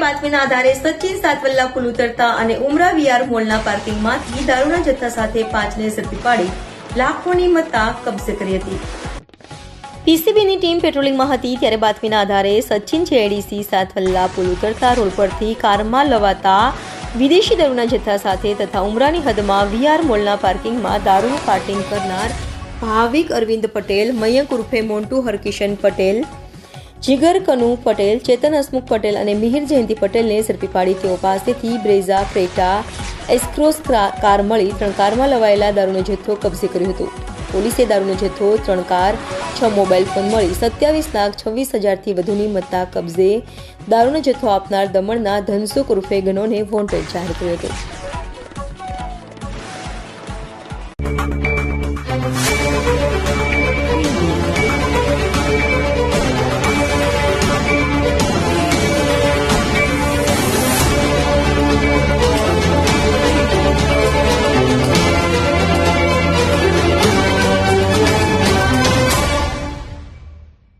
બાતમીના આધારે સચિન સાતવલ્લા પુલ ઉતરતા અને ઉમરા વીઆર મોલના પાર્કિંગમાંથી દારૂના જથ્થા સાથે 5ને ઝડપી પાડી લાખોની મત્તા કબજે કરી હતી। પીસીબીની ટીમ પેટ્રોલિંગમાં હતી ત્યારે બાતમીના આધારે સચિન જેડીસી સાતવલ્લા પુલ ઉતરતા રોડ પરથી કારમાં લવાતા વિદેશી દારૂના જથ્થા સાથે તથા ઉમરાની હદમાં વીઆર મોલના પાર્કિંગમાં દારૂનું પાર્કિંગ કરનાર ભાવિક અરવિંદ પટેલ, મયંક ઉર્ફે મોન્ટુ હરકિશન પટેલ, જીગર કનુ પટેલ, ચેતન હસમુખ પટેલ અને મિહિર જયંતિ પટેલને ઝડપી પાડી તેઓ પાસેથી બ્રેઝા, ક્રેટા, એસ્ક્રોસ કાર મળી 3 કારમાં લવાયેલા દારૂનો જથ્થો કબજે કર્યો હતો। પોલીસે દારૂનો જથ્થો, 3 કાર, 6 મોબાઈલ ફોન મળી 27,26,000થી વધુની મત્તા કબજે દારૂનો જથ્થો આપનાર દમણના ધનસુખ ઉર્ફે ગનોને વોન્ટેડ જાહેર કર્યો હતો।